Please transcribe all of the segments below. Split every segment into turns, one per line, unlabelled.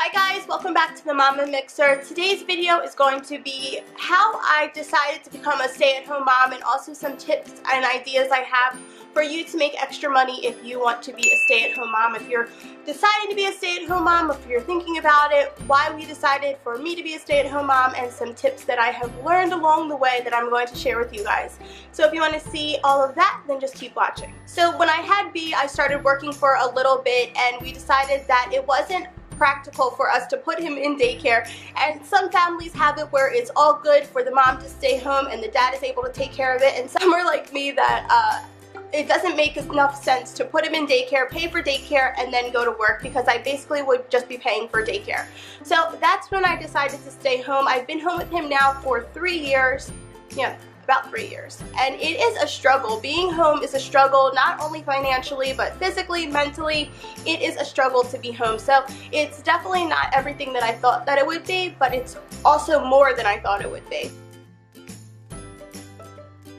Hi guys, welcome back to the Mama Mixer. Today's video is going to be how I decided to become a stay-at-home mom and also some tips and ideas I have for you to make extra money if you want to be a stay-at-home mom. If you're deciding to be a stay-at-home mom, if you're thinking about it, why we decided for me to be a stay-at-home mom, and some tips that I have learned along the way that I'm going to share with you guys. So if you want to see all of that, then just keep watching. So when I had B, I started working for a little bit and we decided that it wasn't practical for us to put him in daycare, and some families have it where it's all good for the mom to stay home and the dad is able to take care of it, and some are like me that it doesn't make enough sense to put him in daycare, pay for daycare, and then go to work, because I basically would just be paying for daycare. So that's when I decided to stay home. I've been home with him now for 3 years. Yeah, about 3 years. And it is a struggle. Being home is a struggle, not only financially, but physically, mentally. It is a struggle to be home. So it's definitely not everything that I thought that it would be, but it's also more than I thought it would be.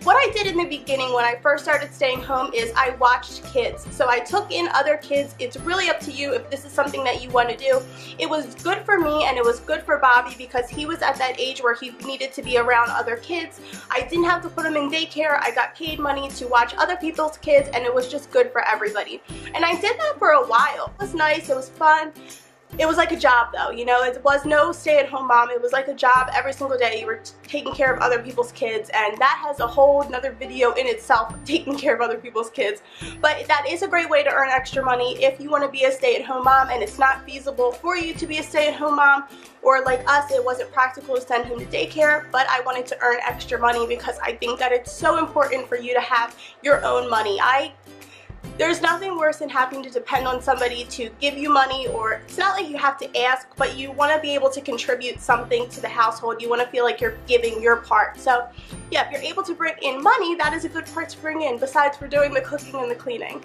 What I did in the beginning when I first started staying home is I watched kids. So I took in other kids. It's really up to you if this is something that you want to do. It was good for me and it was good for Bobby because he was at that age where he needed to be around other kids. I didn't have to put him in daycare. I got paid money to watch other people's kids, and it was just good for everybody. And I did that for a while. It was nice. It was fun. It was like a job though, you know, it was no stay-at-home mom. It was like a job every single day. You were taking care of other people's kids, and that has a whole another video in itself, taking care of other people's kids. But that is a great way to earn extra money if you want to be a stay-at-home mom and it's not feasible for you to be a stay-at-home mom, or like us, it wasn't practical to send him to daycare, but I wanted to earn extra money because I think that it's so important for you to have your own money. There's nothing worse than having to depend on somebody to give you money, or it's not like you have to ask, but you want to be able to contribute something to the household. You want to feel like you're giving your part. So yeah, if you're able to bring in money, that is a good part to bring in, besides for doing the cooking and the cleaning.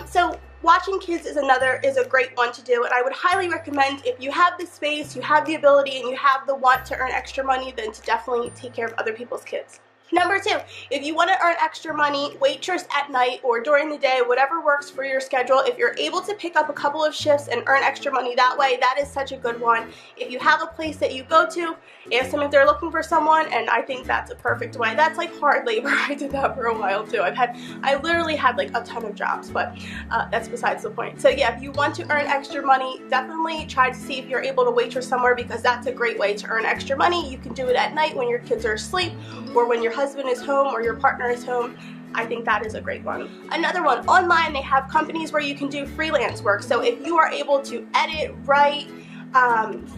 So watching kids is a great one to do, and I would highly recommend, if you have the space, you have the ability, and you have the want to earn extra money, then to definitely take care of other people's kids. Number 2, if you want to earn extra money, waitress at night or during the day, whatever works for your schedule. If you're able to pick up a couple of shifts and earn extra money that way, that is such a good one. If you have a place that you go to, ask them if they're looking for someone, and I think that's a perfect way. That's like hard labor. I did that for a while too. I literally had like a ton of jobs, but that's besides the point. So yeah, if you want to earn extra money, definitely try to see if you're able to waitress somewhere, because that's a great way to earn extra money. You can do it at night when your kids are asleep, or when your husband is home or your partner is home. I think that is a great one. Another one, online they have companies where you can do freelance work. So if you are able to edit, write,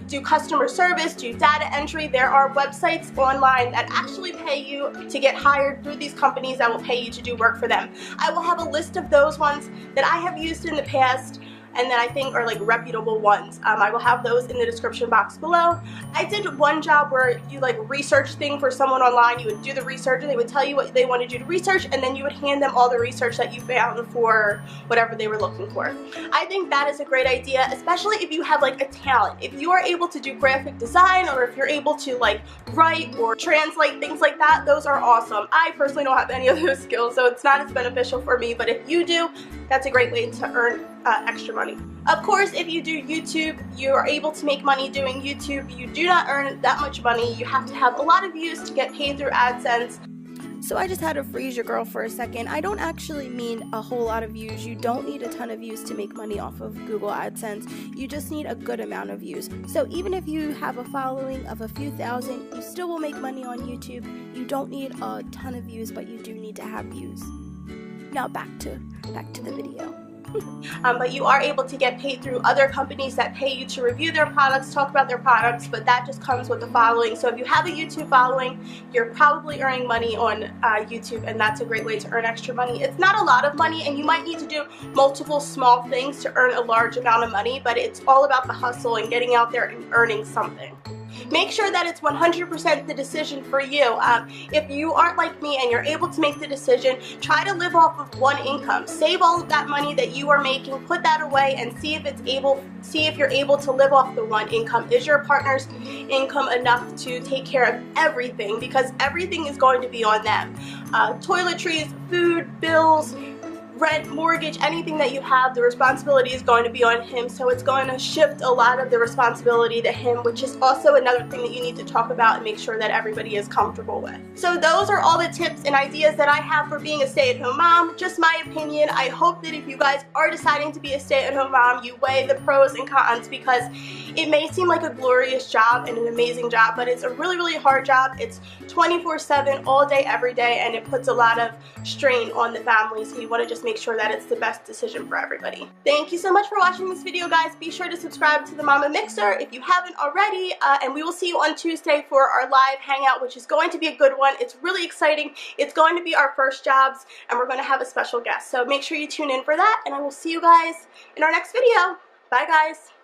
do customer service, do data entry, there are websites online that actually pay you to get hired through these companies that will pay you to do work for them. I will have a list of those ones that I have used in the past and that I think are like reputable ones. I will have those in the description box below. I did one job where you like research thing for someone online. You would do the research and they would tell you what they wanted you to research, and then you would hand them all the research that you found for whatever they were looking for. I think that is a great idea, especially if you have like a talent. If you are able to do graphic design, or if you're able to like write or translate, things like that, those are awesome. I personally don't have any of those skills, so it's not as beneficial for me, but if you do, that's a great way to earn extra money. Of course, if you do YouTube, you are able to make money doing YouTube. You do not earn that much money. You have to have a lot of views to get paid through AdSense.
So I just had to freeze your girl for a second. I don't actually mean a whole lot of views. You don't need a ton of views to make money off of Google AdSense. You just need a good amount of views. So even if you have a following of a few thousand, you still will make money on YouTube. You don't need a ton of views, but you do need to have views. Now back to the video.
But you are able to get paid through other companies that pay you to review their products, talk about their products, but that just comes with the following. So if you have a YouTube following, you're probably earning money on YouTube, and that's a great way to earn extra money. It's not a lot of money, and you might need to do multiple small things to earn a large amount of money, but it's all about the hustle and getting out there and earning something. Make sure that it's 100% the decision for you. If you aren't like me and you're able to make the decision, try to live off of one income. Save all of that money that you are making, put that away, and see if you're able to live off the one income. Is your partner's income enough to take care of everything? Because everything is going to be on them. Toiletries, food, bills, rent, mortgage, anything that you have, the responsibility is going to be on him, so it's going to shift a lot of the responsibility to him, which is also another thing that you need to talk about and make sure that everybody is comfortable with. So those are all the tips and ideas that I have for being a stay-at-home mom. Just my opinion. I hope that if you guys are deciding to be a stay-at-home mom, you weigh the pros and cons, because it may seem like a glorious job and an amazing job, but it's a really, really hard job. It's 24/7, all day, every day, and it puts a lot of strain on the family, so you want to just make sure that it's the best decision for everybody. Thank you so much for watching this video, guys. Be sure to subscribe to the Mama Mixer if you haven't already, and we will see you on Tuesday for our live hangout, which is going to be a good one. It's really exciting. It's going to be our first jobs, and we're going to have a special guest, so make sure you tune in for that, and I will see you guys in our next video. Bye, guys.